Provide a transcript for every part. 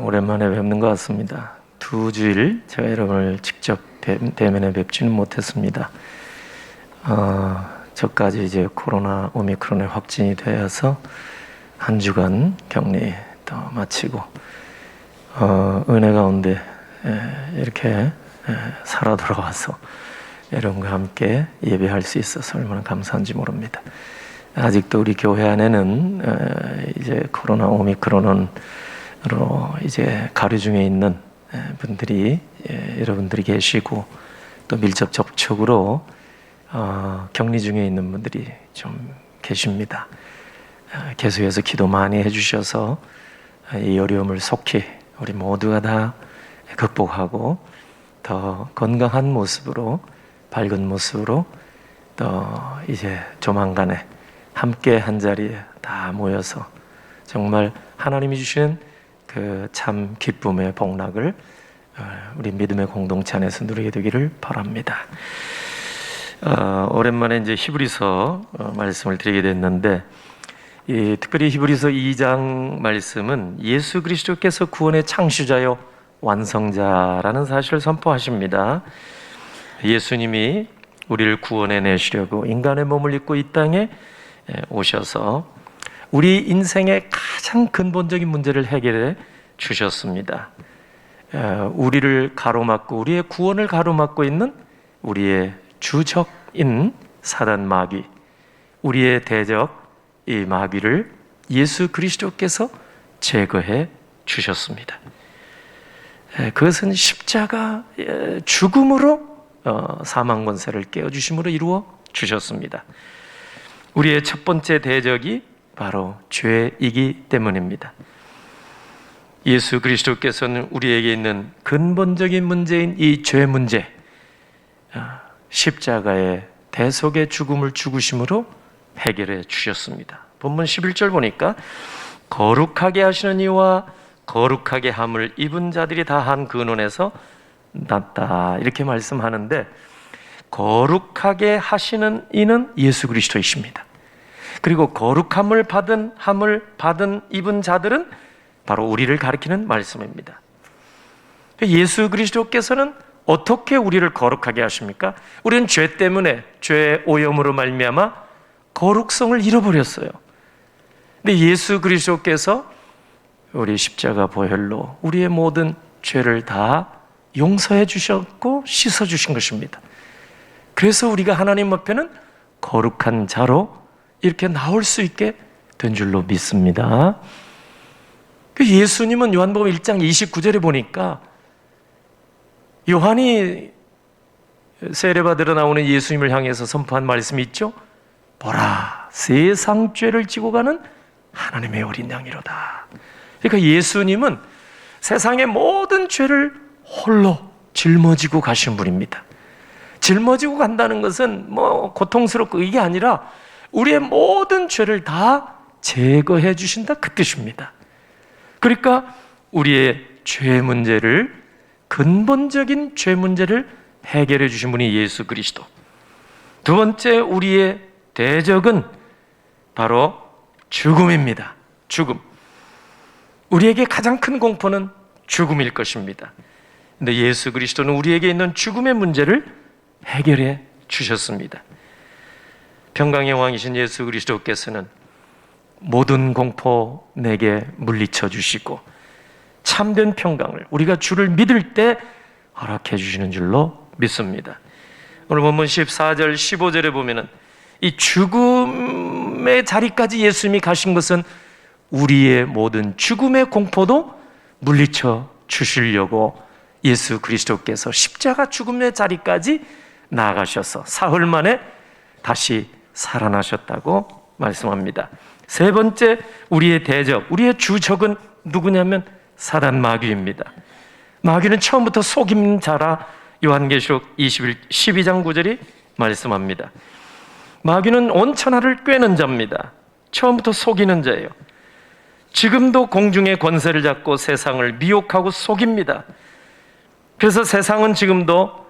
오랜만에 뵙는 것 같습니다. 2주일 제가 여러분을 직접 대면에 뵙지는 못했습니다. 저까지 이제 코로나 오미크론에 확진이 되어서 한 주간 격리 또 마치고 은혜 가운데 이렇게 살아 돌아와서 여러분과 함께 예배할 수 있어서 얼마나 감사한지 모릅니다. 아직도 우리 교회 안에는 이제 코로나 오미크론으로 이제 가류 중에 있는 분들이 여러분들이 계시고 또 밀접 접촉으로 격리 중에 있는 분들이 좀 계십니다. 계속해서 기도 많이 해주셔서 이 어려움을 속히 우리 모두가 다 극복하고 더 건강한 모습으로 밝은 모습으로 또 이제 조만간에 함께 한 자리에 다 모여서 정말 하나님이 주신 그 참 기쁨의 복락을 우리 믿음의 공동체 안에서 누리게 되기를 바랍니다. 오랜만에 이제 히브리서 말씀을 드리게 됐는데 특별히 히브리서 2장 말씀은 예수 그리스도께서 구원의 창시자요 완성자라는 사실을 선포하십니다. 예수님이 우리를 구원해 내시려고 인간의 몸을 입고 이 땅에 오셔서 우리 인생의 가장 근본적인 문제를 해결해 주셨습니다. 우리를 가로막고 우리의 구원을 가로막고 있는 우리의 주적인 사단 마귀, 우리의 대적 이 마귀를 예수 그리스도께서 제거해 주셨습니다. 그것은 십자가 죽음으로 사망 권세를 깨어주심으로 이루어 주셨습니다. 우리의 첫 번째 대적이 바로 죄이기 때문입니다. 예수 그리스도께서는 우리에게 있는 근본적인 문제인 이 죄 문제, 십자가의 대속의 죽음을 죽으심으로 해결해 주셨습니다. 본문 11절 보니까 거룩하게 하시는 이와 거룩하게 함을 입은 자들이 다한 근원에서 났다 이렇게 말씀하는데, 거룩하게 하시는 이는 예수 그리스도이십니다. 그리고 거룩함을 받은 입은 자들은 바로 우리를 가리키는 말씀입니다. 예수 그리스도께서는 어떻게 우리를 거룩하게 하십니까? 우리는 죄 때문에, 죄의 오염으로 말미암아 거룩성을 잃어버렸어요. 근데 예수 그리스도께서 우리 십자가 보혈로 우리의 모든 죄를 다 용서해 주셨고 씻어 주신 것입니다. 그래서 우리가 하나님 앞에는 거룩한 자로 이렇게 나올 수 있게 된 줄로 믿습니다. 예수님은 요한복음 1장 29절에 보니까 요한이 세례받으러 나오는 예수님을 향해서 선포한 말씀이 있죠. 보라, 세상 죄를 지고 가는 하나님의 어린 양이로다. 그러니까 예수님은 세상의 모든 죄를 홀로 짊어지고 가신 분입니다. 짊어지고 간다는 것은 고통스럽고 이게 아니라 우리의 모든 죄를 다 제거해 주신다 그 뜻입니다. 그러니까 우리의 죄 문제를, 근본적인 죄 문제를 해결해 주신 분이 예수 그리스도. 두 번째 우리의 대적은 바로 죽음입니다. 죽음. 우리에게 가장 큰 공포는 죽음일 것입니다. 근데 예수 그리스도는 우리에게 있는 죽음의 문제를 해결해 주셨습니다. 평강의 왕이신 예수 그리스도께서는 모든 공포 내게 물리쳐 주시고 참된 평강을 우리가 주를 믿을 때 허락해 주시는 줄로 믿습니다. 오늘 본문 14절 15절에 보면은 이 죽음의 자리까지 예수님이 가신 것은 우리의 모든 죽음의 공포도 물리쳐 주시려고 예수 그리스도께서 십자가 죽음의 자리까지 나아가셔서 사흘 만에 다시 살아나셨다고 말씀합니다. 세 번째 우리의 대적, 우리의 주적은 누구냐면 사단 마귀입니다. 마귀는 처음부터 속임 자라 요한계시록 12장 9절이 말씀합니다. 마귀는 온 천하를 꿰는 자입니다. 처음부터 속이는 자예요. 지금도 공중의 권세를 잡고 세상을 미혹하고 속입니다. 그래서 세상은 지금도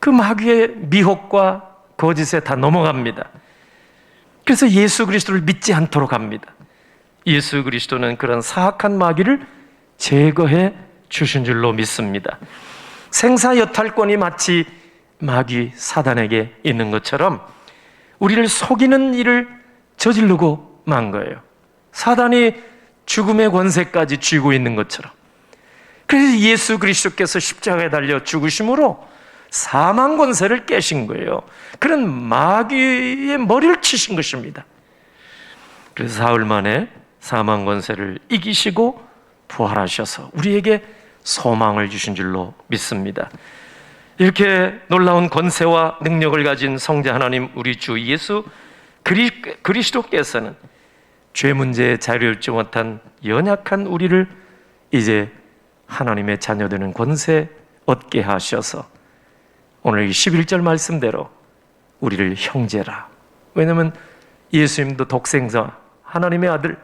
그 마귀의 미혹과 거짓에 다 넘어갑니다. 그래서 예수 그리스도를 믿지 않도록 합니다. 예수 그리스도는 그런 사악한 마귀를 제거해 주신 줄로 믿습니다. 생사여탈권이 마치 마귀 사단에게 있는 것처럼 우리를 속이는 일을 저지르고 만 거예요. 사단이 죽음의 권세까지 쥐고 있는 것처럼. 그래서 예수 그리스도께서 십자가에 달려 죽으심으로 사망 권세를 깨신 거예요. 그런 마귀의 머리를 치신 것입니다. 그래서 사흘 만에 사망 권세를 이기시고 부활하셔서 우리에게 소망을 주신 줄로 믿습니다. 이렇게 놀라운 권세와 능력을 가진 성자 하나님 우리 주 예수 그리스도께서는 죄 문제에 자유롭지 못한 연약한 우리를 이제 하나님의 자녀되는 권세 얻게 하셔서 오늘 11절 말씀대로 우리를 형제라. 왜냐하면 예수님도 독생자 하나님의 아들,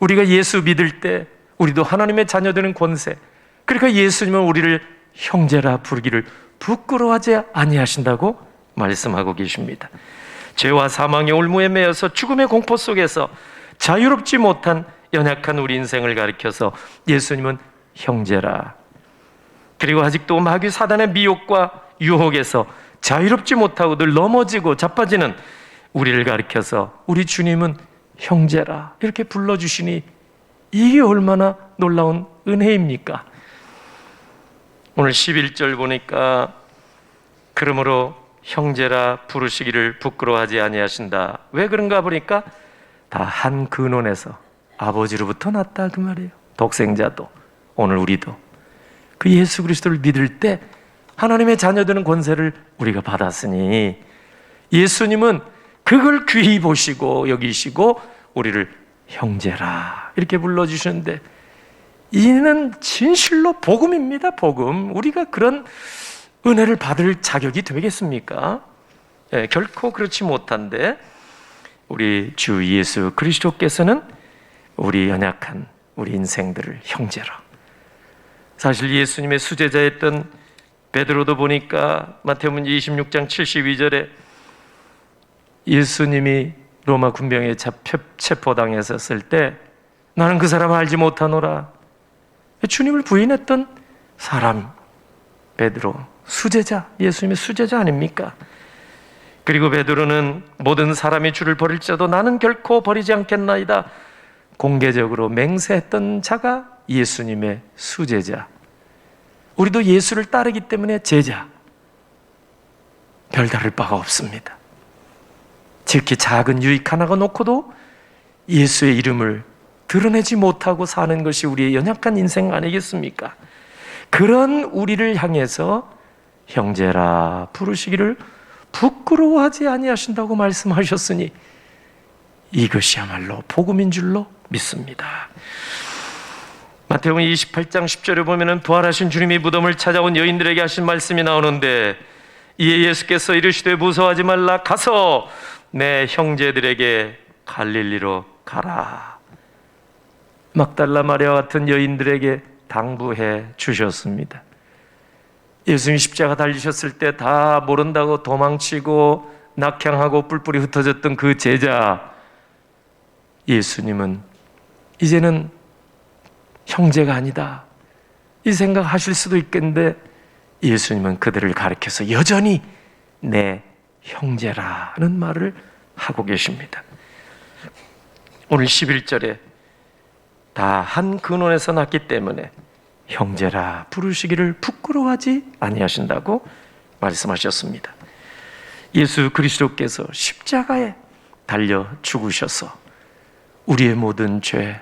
우리가 예수 믿을 때 우리도 하나님의 자녀되는 권세, 그러니까 예수님은 우리를 형제라 부르기를 부끄러워하지 아니하신다고 말씀하고 계십니다. 죄와 사망의 올무에 매여서 죽음의 공포 속에서 자유롭지 못한 연약한 우리 인생을 가리켜서 예수님은 형제라. 그리고 아직도 마귀 사단의 미혹과 유혹에서 자유롭지 못하고 늘 넘어지고 자빠지는 우리를 가리켜서 우리 주님은 형제라 이렇게 불러주시니 이게 얼마나 놀라운 은혜입니까? 오늘 11절 보니까 그러므로 형제라 부르시기를 부끄러워하지 아니하신다. 왜 그런가 보니까 다 한 근원에서 아버지로부터 났다 그 말이에요. 독생자도 오늘 우리도 그 예수 그리스도를 믿을 때 하나님의 자녀되는 권세를 우리가 받았으니 예수님은 그걸 귀히 보시고 여기시고 우리를 형제라 이렇게 불러주시는데 이는 진실로 복음입니다. 복음. 우리가 그런 은혜를 받을 자격이 되겠습니까? 결코 그렇지 못한데 우리 주 예수 그리스도께서는 우리 연약한 우리 인생들을 형제라. 사실 예수님의 수제자였던 베드로도 보니까 마태복음 26장 72절에 예수님이 로마 군병에 잡혀 체포당했었을 때 나는 그 사람을 알지 못하노라. 주님을 부인했던 사람 베드로, 수제자, 예수님의 수제자 아닙니까? 그리고 베드로는 모든 사람이 주를 버릴지라도 나는 결코 버리지 않겠나이다 공개적으로 맹세했던 자가 예수님의 수제자. 우리도 예수를 따르기 때문에 제자, 별다를 바가 없습니다. 특히 작은 유익 하나가 놓고도 예수의 이름을 드러내지 못하고 사는 것이 우리의 연약한 인생 아니겠습니까? 그런 우리를 향해서 형제라 부르시기를 부끄러워하지 아니하신다고 말씀하셨으니 이것이야말로 복음인 줄로 믿습니다. 마태복음 28장 10절에 보면은 부활하신 주님이 무덤을 찾아온 여인들에게 하신 말씀이 나오는데 이에 예수께서 이르시되 무서워하지 말라 가서 내 형제들에게 갈릴리로 가라. 막달라 마리아와 같은 여인들에게 당부해 주셨습니다. 예수님 십자가 달리셨을 때 다 모른다고 도망치고 낙향하고 뿔뿔이 흩어졌던 그 제자 예수님은 이제는 형제가 아니다 이 생각하실 수도 있겠는데 예수님은 그들을 가리켜서 여전히 내 형제라는 말을 하고 계십니다. 오늘 11절에 다 한 근원에서 났기 때문에 형제라 부르시기를 부끄러워하지 아니하신다고 말씀하셨습니다. 예수 그리스도께서 십자가에 달려 죽으셔서 우리의 모든 죄,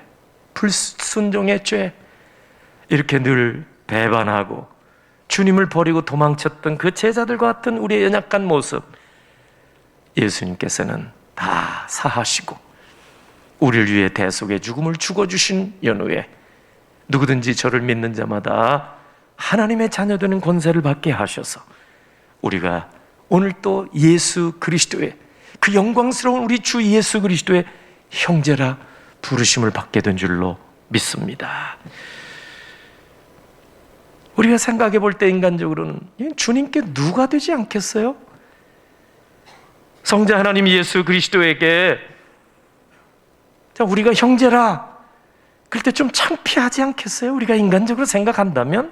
불순종의 죄, 이렇게 늘 배반하고 주님을 버리고 도망쳤던 그 제자들과 같은 우리의 연약한 모습 예수님께서는 다 사하시고 우리를 위해 대속의 죽음을 죽어주신 연후에 누구든지 저를 믿는 자마다 하나님의 자녀되는 권세를 받게 하셔서 우리가 오늘 또 예수 그리스도의 그 영광스러운 우리 주 예수 그리스도의 형제라 부르심을 받게 된 줄로 믿습니다. 우리가 생각해 볼 때 인간적으로는 주님께 누가 되지 않겠어요? 성자 하나님 예수 그리스도에게 우리가 형제라 그럴 때 좀 창피하지 않겠어요? 우리가 인간적으로 생각한다면?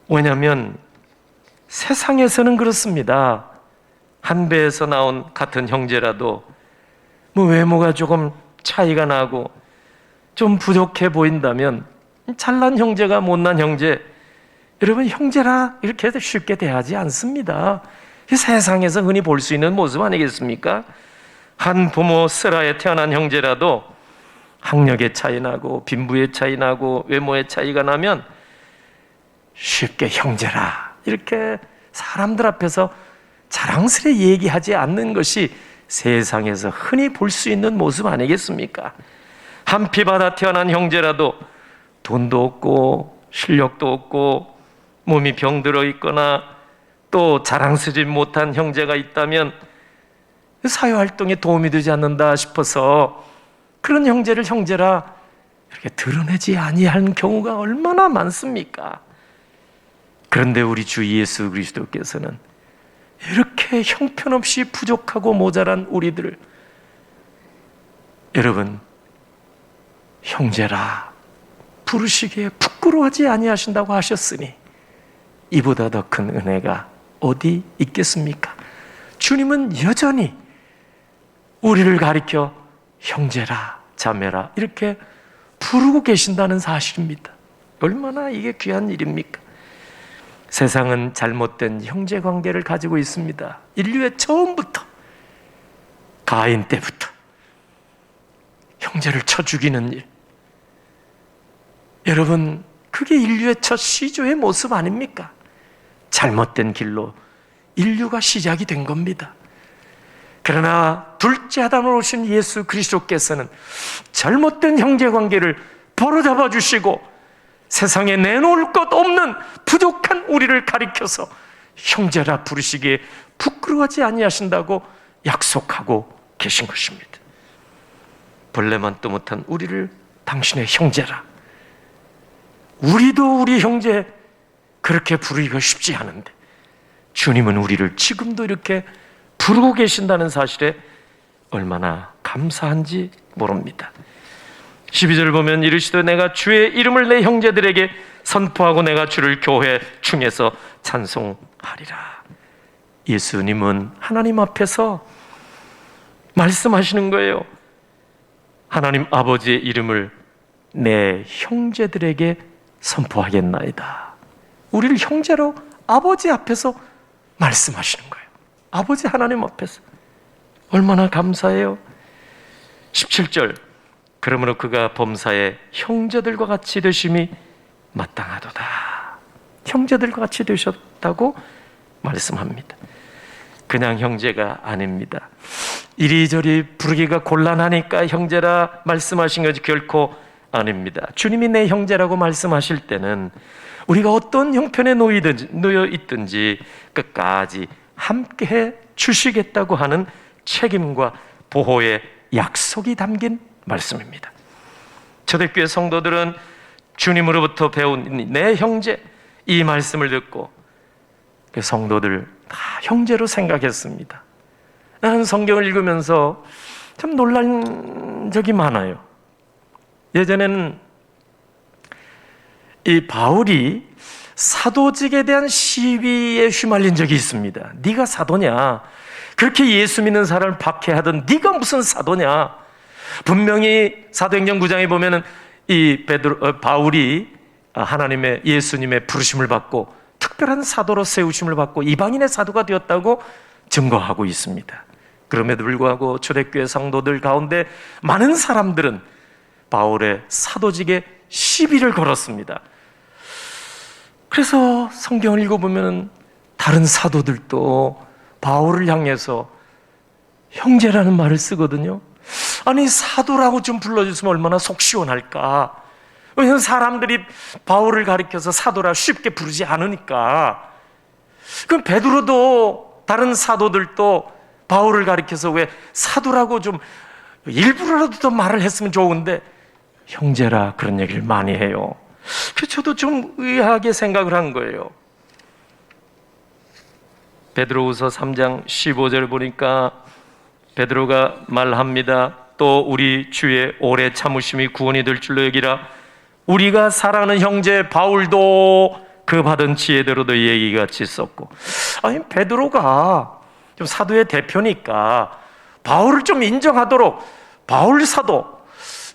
왜냐하면 세상에서는 그렇습니다. 한 배에서 나온 같은 형제라도 뭐 외모가 조금 차이가 나고 좀 부족해 보인다면 잘난 형제가 못난 형제, 여러분 형제라 이렇게 쉽게 대하지 않습니다. 세상에서 흔히 볼 수 있는 모습 아니겠습니까? 한 부모 슬하에 태어난 형제라도 학력의 차이 나고 빈부의 차이 나고 외모의 차이가 나면 쉽게 형제라 이렇게 사람들 앞에서 자랑스레 얘기하지 않는 것이 세상에서 흔히 볼 수 있는 모습 아니겠습니까? 한 피 받아 태어난 형제라도 돈도 없고 실력도 없고 몸이 병들어 있거나 또 자랑스럽지 못한 형제가 있다면 사회활동에 도움이 되지 않는다 싶어서 그런 형제를 형제라 이렇게 드러내지 아니하는 경우가 얼마나 많습니까? 그런데 우리 주 예수 그리스도께서는 이렇게 형편없이 부족하고 모자란 우리들을 여러분 형제라 부르시기에 부끄러워하지 아니하신다고 하셨으니 이보다 더 큰 은혜가 어디 있겠습니까? 주님은 여전히 우리를 가리켜 형제라 자매라 이렇게 부르고 계신다는 사실입니다. 얼마나 이게 귀한 일입니까? 세상은 잘못된 형제 관계를 가지고 있습니다. 인류의 처음부터 가인 때부터 형제를 쳐 죽이는 일, 여러분 그게 인류의 첫 시조의 모습 아닙니까? 잘못된 길로 인류가 시작이 된 겁니다. 그러나 둘째 아담으로 오신 예수 그리스도께서는 잘못된 형제관계를 바로잡아 주시고 세상에 내놓을 것 없는 부족한 우리를 가리켜서 형제라 부르시기에 부끄러워하지 아니하신다고 약속하고 계신 것입니다. 벌레만도 못한 우리를 당신의 형제라, 우리도 우리 형제 그렇게 부르기가 쉽지 않은데 주님은 우리를 지금도 이렇게 부르고 계신다는 사실에 얼마나 감사한지 모릅니다. 12절 보면 이르시되 내가 주의 이름을 내 형제들에게 선포하고 내가 주를 교회 중에서 찬송하리라. 예수님은 하나님 앞에서 말씀하시는 거예요. 하나님 아버지의 이름을 내 형제들에게 선포하겠나이다. 우리를 형제로 아버지 앞에서 말씀하시는 거예요. 아버지 하나님 앞에서. 얼마나 감사해요. 17절 그러므로 그가 범사에 형제들과 같이 되심이 마땅하도다. 형제들과 같이 되셨다고 말씀합니다. 그냥 형제가 아닙니다. 이리저리 부르기가 곤란하니까 형제라 말씀하신 것이 결코 아닙니다. 주님이 내 형제라고 말씀하실 때는 우리가 어떤 형편에 놓여 있든지 끝까지 함께해 주시겠다고 하는 책임과 보호의 약속이 담긴 말씀입니다. 초대교회 성도들은 주님으로부터 배운 내 형제 이 말씀을 듣고 성도들 다 형제로 생각했습니다. 나는 성경을 읽으면서 참 놀란 적이 많아요. 예전에는 이 바울이 사도직에 대한 시비에 휘말린 적이 있습니다. 네가 사도냐? 그렇게 예수 믿는 사람을 박해하던 네가 무슨 사도냐? 분명히 사도행전 9장에 보면은 이 바울이 하나님의 예수님의 부르심을 받고 특별한 사도로 세우심을 받고 이방인의 사도가 되었다고 증거하고 있습니다. 그럼에도 불구하고 초대교회 성도들 가운데 많은 사람들은 바울의 사도직에 시비를 걸었습니다. 그래서 성경을 읽어보면 다른 사도들도 바울을 향해서 형제라는 말을 쓰거든요. 아니 사도라고 좀 불러주시면 얼마나 속 시원할까. 왜냐하면 사람들이 바울을 가리켜서 사도라 쉽게 부르지 않으니까. 그럼 베드로도 다른 사도들도 바울을 가리켜서 왜 사도라고 좀 일부러라도 더 말을 했으면 좋은데 형제라 그런 얘기를 많이 해요. 그래서 저도 좀 의아하게 생각을 한 거예요. 베드로후서 3장 15절 보니까 베드로가 말합니다. 또 우리 주의 오래 참으심이 구원이 될 줄로 여기라. 우리가 사랑하는 형제 바울도 그 받은 지혜대로도 얘기같이 썼고, 아니 베드로가 좀 사도의 대표니까 바울을 좀 인정하도록 바울 사도,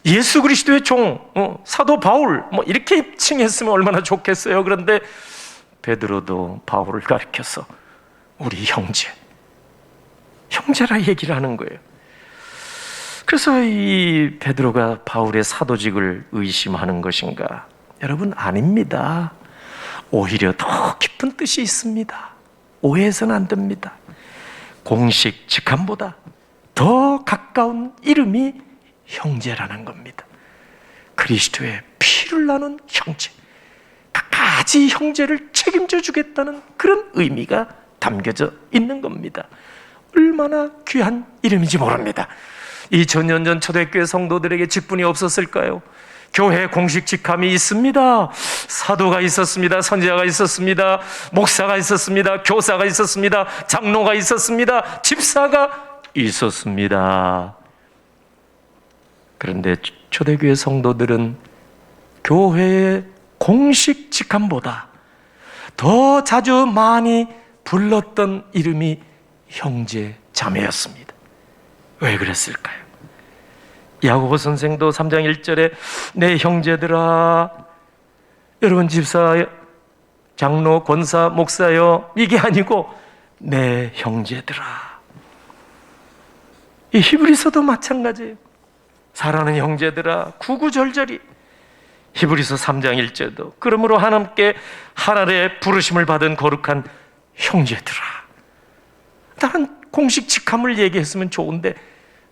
예수 그리스도의 종, 사도 바울 뭐 이렇게 칭했으면 얼마나 좋겠어요. 그런데 베드로도 바울을 가리켜서 우리 형제라 얘기를 하는 거예요. 그래서 이 베드로가 바울의 사도직을 의심하는 것인가? 여러분, 아닙니다. 오히려 더 깊은 뜻이 있습니다. 오해해서는 안 됩니다. 공식 직함보다 더 가까운 이름이 형제라는 겁니다. 그리스도의 피를 나눈 형제, 갖가지 형제를 책임져 주겠다는 그런 의미가 담겨져 있는 겁니다. 얼마나 귀한 이름인지 모릅니다. 2000년 전 초대교회 성도들에게 직분이 없었을까요? 교회 공식 직함이 있습니다. 사도가 있었습니다. 선지자가 있었습니다. 목사가 있었습니다. 교사가 있었습니다. 장로가 있었습니다. 집사가 있었습니다. 그런데 초대교회 성도들은 교회의 공식 직함보다 더 자주 많이 불렀던 이름이 형제 자매였습니다. 왜 그랬을까요? 야고보 선생도 3장 1절에 내 형제들아, 여러분 집사, 장로, 권사, 목사요, 이게 아니고 내 형제들아. 이 히브리서도 마찬가지예요. 사랑하는 형제들아, 구구절절히. 히브리서 3장 1절도 그러므로 하나님께 하나님의 부르심을 받은 거룩한 형제들아. 다른 공식 직함을 얘기했으면 좋은데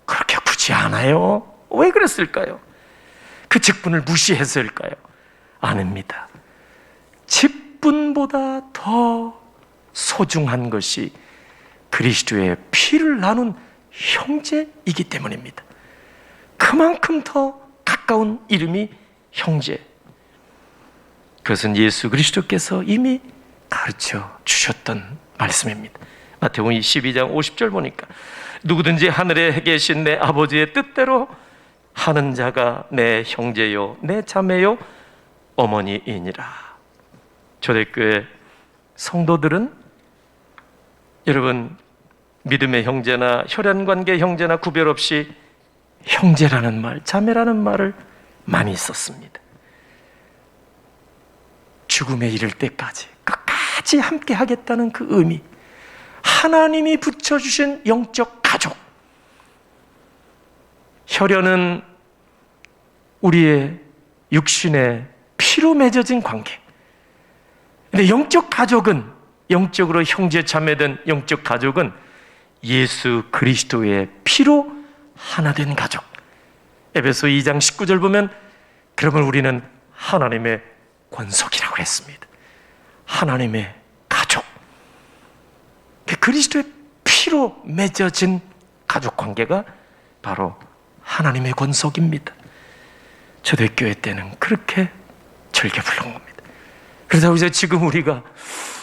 그렇게 굳이 않아요. 왜 그랬을까요? 그 직분을 무시했을까요? 아닙니다. 직분보다 더 소중한 것이 그리스도의 피를 나눈 형제이기 때문입니다. 그만큼 더 가까운 이름이 형제. 그것은 예수 그리스도께서 이미 가르쳐 주셨던 말씀입니다. 마태복음 12장 50절 보니까 누구든지 하늘에 계신 내 아버지의 뜻대로 하는 자가 내 형제요 내 자매요 어머니이니라. 초대교회 성도들은 여러분 믿음의 형제나 혈연관계 형제나 구별 없이 형제라는 말, 자매라는 말을 많이 썼습니다. 죽음에 이를 때까지 끝까지 함께 하겠다는 그 의미, 하나님이 붙여주신 영적 가족. 혈연은 우리의 육신의 피로 맺어진 관계. 근데 영적 가족은, 영적으로 형제 자매된 영적 가족은 예수 그리스도의 피로 하나 된 가족. 에베소 2장 19절 보면 그러면 우리는 하나님의 권속이라고 했습니다. 하나님의 가족. 그리스도의 피로 맺어진 가족 관계가 바로 하나님의 권속입니다. 초대교회 때는 그렇게 즐겨 부른 겁니다. 그래서 이제 지금 우리가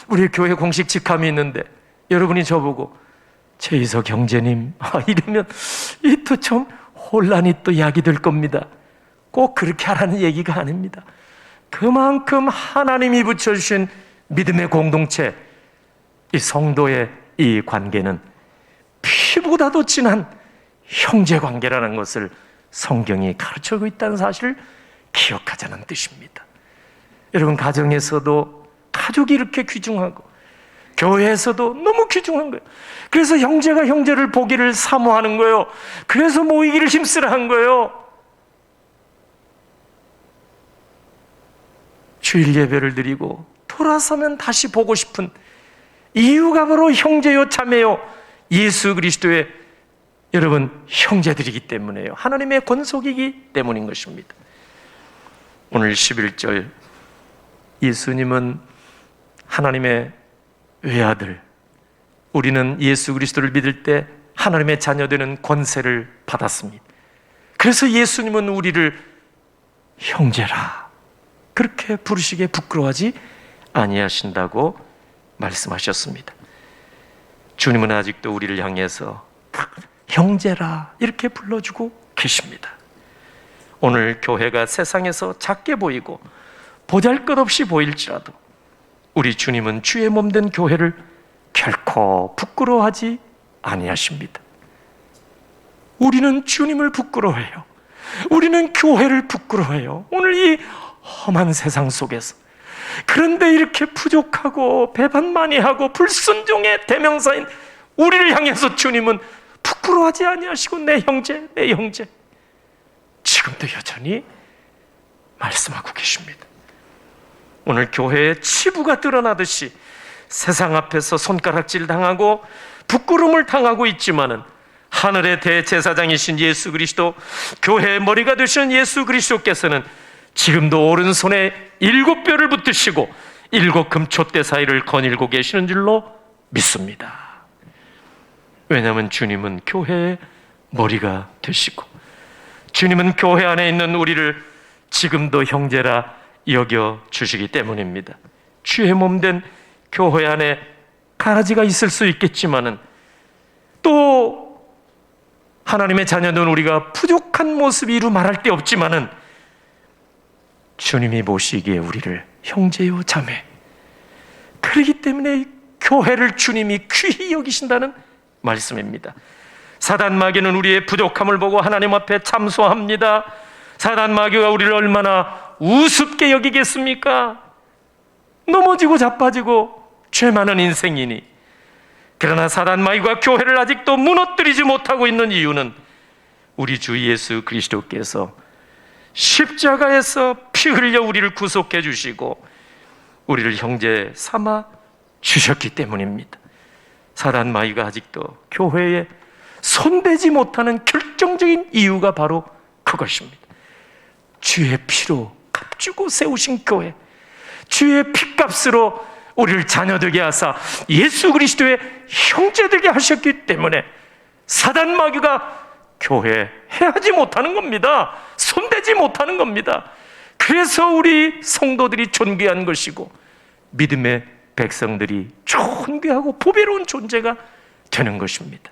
우리 교회 공식 직함이 있는데 여러분이 저보고 최희석 형제님 이러면 이 또 좀 혼란이 또 야기될 겁니다. 꼭 그렇게 하라는 얘기가 아닙니다. 그만큼 하나님이 붙여주신 믿음의 공동체, 이 성도의 이 관계는 피보다도 진한 형제 관계라는 것을 성경이 가르쳐주고 있다는 사실을 기억하자는 뜻입니다. 여러분 가정에서도 가족이 이렇게 귀중하고 교회에서도 너무 귀중한 거예요. 그래서 형제가 형제를 보기를 사모하는 거예요. 그래서 모이기를 힘쓰라 한 거예요. 주일 예배를 드리고 돌아서면 다시 보고 싶은 이유가 바로 형제요 자매요 예수 그리스도의 여러분 형제들이기 때문에요. 하나님의 권속이기 때문인 것입니다. 오늘 11절 예수님은 하나님의 외아들, 우리는 예수 그리스도를 믿을 때 하나님의 자녀되는 권세를 받았습니다. 그래서 예수님은 우리를 형제라 그렇게 부르시기에 부끄러워하지 아니하신다고 말씀하셨습니다. 주님은 아직도 우리를 향해서 형제라 이렇게 불러주고 계십니다. 오늘 교회가 세상에서 작게 보이고 보잘것없이 보일지라도 우리 주님은 주의 몸된 교회를 결코 부끄러워하지 아니하십니다. 우리는 주님을 부끄러워해요. 우리는 교회를 부끄러워해요. 오늘 이 험한 세상 속에서. 그런데 이렇게 부족하고 배반 많이 하고 불순종의 대명사인 우리를 향해서 주님은 부끄러워하지 아니하시고 내 형제, 내 형제, 지금도 여전히 말씀하고 계십니다. 오늘 교회의 치부가 드러나듯이 세상 앞에서 손가락질 당하고 부끄러움을 당하고 있지만은 하늘의 대제사장이신 예수 그리스도, 교회의 머리가 되시는 예수 그리스도께서는 지금도 오른손에 7뼈를 붙드시고 7 금촛대 사이를 거닐고 계시는 줄로 믿습니다. 왜냐하면 주님은 교회의 머리가 되시고 주님은 교회 안에 있는 우리를 지금도 형제라 여겨주시기 때문입니다. 주의 몸된 교회 안에 가라지가 있을 수 있겠지만은 또 하나님의 자녀는 우리가 부족한 모습이 이루 말할 데 없지만은 주님이 보시기에 우리를 형제요 자매, 그렇기 때문에 교회를 주님이 귀히 여기신다는 말씀입니다. 사단 마귀는 우리의 부족함을 보고 하나님 앞에 참소합니다. 사단 마귀가 우리를 얼마나 우습게 여기겠습니까? 넘어지고 자빠지고 죄 많은 인생이니. 그러나 사단 마귀가 교회를 아직도 무너뜨리지 못하고 있는 이유는 우리 주 예수 그리스도께서 십자가에서 피 흘려 우리를 구속해 주시고 우리를 형제 삼아 주셨기 때문입니다. 사단 마귀가 아직도 교회에 손대지 못하는 결정적인 이유가 바로 그것입니다. 주의 피로 값주고 세우신 교회, 주의 피값으로 우리를 자녀되게 하사 예수 그리스도의 형제되게 하셨기 때문에 사단 마귀가 교회에 해하지 못하는 겁니다. 손대지 못하는 겁니다. 그래서 우리 성도들이 존귀한 것이고 믿음의 백성들이 존귀하고 보배로운 존재가 되는 것입니다.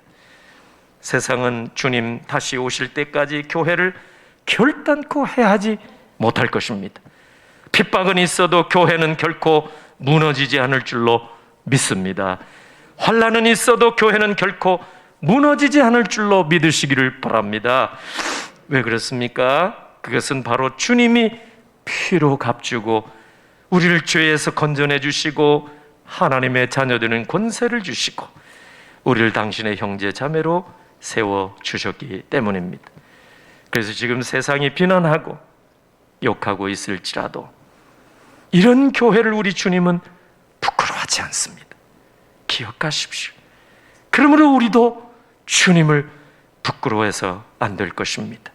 세상은 주님 다시 오실 때까지 교회를 결단코 해하지 못할 것입니다. 핍박은 있어도 교회는 결코 무너지지 않을 줄로 믿습니다. 환난은 있어도 교회는 결코 무너지지 않을 줄로 믿으시기를 바랍니다. 왜 그렇습니까? 그것은 바로 주님이 피로 값주고 우리를 죄에서 건져내 주시고 하나님의 자녀되는 권세를 주시고 우리를 당신의 형제 자매로 세워 주셨기 때문입니다. 그래서 지금 세상이 비난하고 욕하고 있을지라도 이런 교회를 우리 주님은 부끄러워하지 않습니다. 기억하십시오. 그러므로 우리도 주님을 부끄러워해서 안 될 것입니다.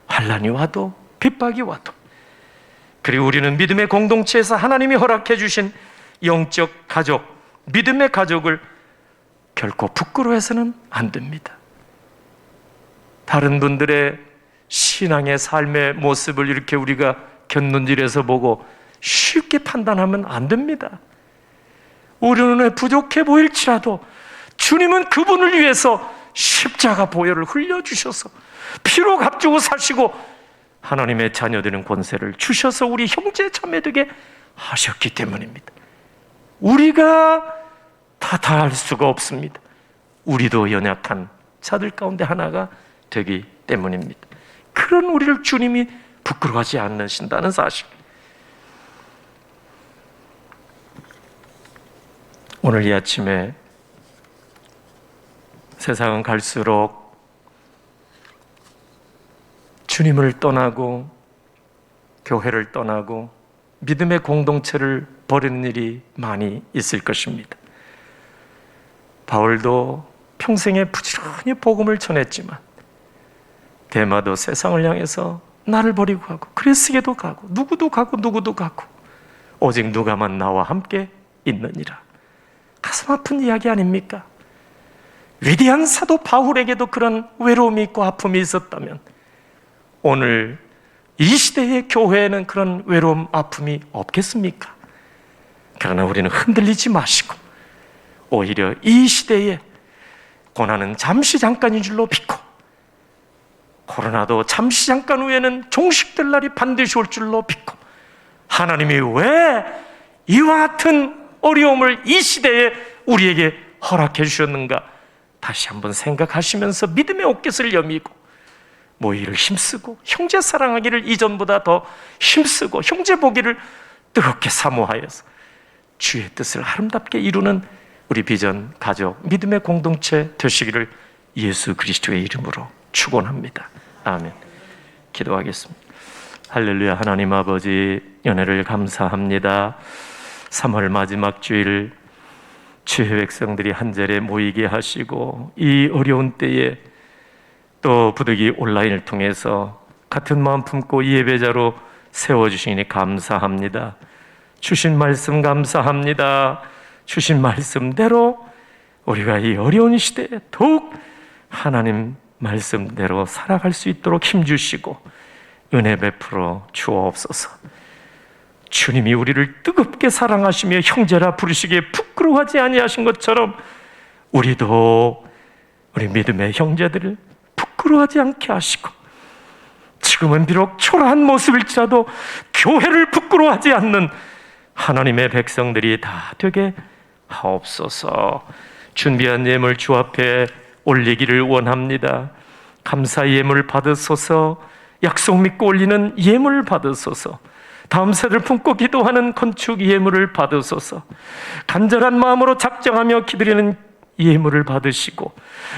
환난이 와도 핍박이 와도. 그리고 우리는 믿음의 공동체에서 하나님이 허락해 주신 영적 가족, 믿음의 가족을 결코 부끄러워해서는 안 됩니다. 다른 분들의 신앙의 삶의 모습을 이렇게 우리가 곁눈질해서 보고 쉽게 판단하면 안 됩니다. 우리 눈에 부족해 보일지라도 주님은 그분을 위해서 십자가 보혈을 흘려주셔서 피로 값주고 사시고 하나님의 자녀되는 권세를 주셔서 우리 형제 자매되게 하셨기 때문입니다. 우리가 다 할 수가 없습니다. 우리도 연약한 자들 가운데 하나가 되기 때문입니다. 그런 우리를 주님이 부끄러워하지 않으신다는 사실. 오늘 이 아침에 세상은 갈수록 주님을 떠나고 교회를 떠나고 믿음의 공동체를 버리는 일이 많이 있을 것입니다. 바울도 평생에 부지런히 복음을 전했지만 데마도 세상을 향해서 나를 버리고 가고 그리스에도 가고 누구도 가고 오직 누가만 나와 함께 있느니라. 가슴 아픈 이야기 아닙니까? 위대한 사도 바울에게도 그런 외로움이 있고 아픔이 있었다면 오늘 이 시대의 교회에는 그런 외로움, 아픔이 없겠습니까? 그러나 우리는 흔들리지 마시고 오히려 이 시대에 고난은 잠시 잠깐인 줄로 믿고 코로나도 잠시 잠깐 후에는 종식될 날이 반드시 올 줄로 믿고, 하나님이 왜 이와 같은 어려움을 이 시대에 우리에게 허락해 주셨는가 다시 한번 생각하시면서 믿음의 옷깃을 여미고 모이를 힘쓰고 형제 사랑하기를 이전보다 더 힘쓰고 형제 보기를 뜨겁게 사모하여서 주의 뜻을 아름답게 이루는 우리 비전 가족 믿음의 공동체 되시기를 예수 그리스도의 이름으로 축원합니다. 아멘. 기도하겠습니다. 할렐루야. 하나님 아버지, 연혜를 감사합니다. 3월 마지막 주일 주의 백성들이 한절에 모이게 하시고 이 어려운 때에 또 부득이 온라인을 통해서 같은 마음 품고 예배자로 세워주시니 감사합니다. 주신 말씀 감사합니다. 주신 말씀대로 우리가 이 어려운 시대에 더욱 하나님 말씀대로 살아갈 수 있도록 힘주시고 은혜 베풀어 주옵소서. 주님이 우리를 뜨겁게 사랑하시며 형제라 부르시기에 부끄러워하지 아니하신 것처럼 우리도 우리 믿음의 형제들을 부끄러워하지 않게 하시고, 지금은 비록 초라한 모습일지라도 교회를 부끄러워하지 않는 하나님의 백성들이 다 되게 하옵소서. 준비한 예물 주 앞에 올리기를 원합니다. 감사 예물 받으소서. 약속 믿고 올리는 예물 받으소서. 다음 세대를 품고 기도하는 건축 예물을 받으소서. 간절한 마음으로 작정하며 기드리는 예물을 받으시고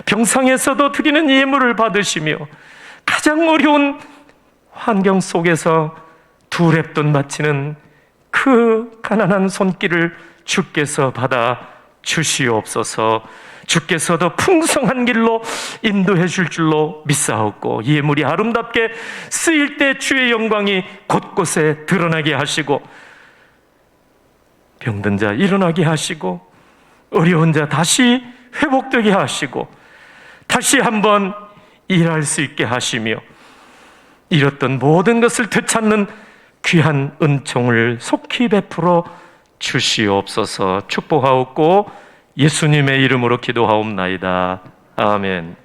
병상에서도 드리는 예물을 받으시며 가장 어려운 환경 속에서 두 랩돈 바치는 그 가난한 손길을 주께서 받아 주시옵소서. 주께서도 풍성한 길로 인도해 줄 줄로 믿사옵고 예물이 아름답게 쓰일 때 주의 영광이 곳곳에 드러나게 하시고 병든 자 일어나게 하시고 어려운 자 다시 회복되게 하시고 다시 한번 일할 수 있게 하시며 잃었던 모든 것을 되찾는 귀한 은총을 속히 베풀어 주시옵소서. 축복하옵고 예수님의 이름으로 기도하옵나이다. 아멘.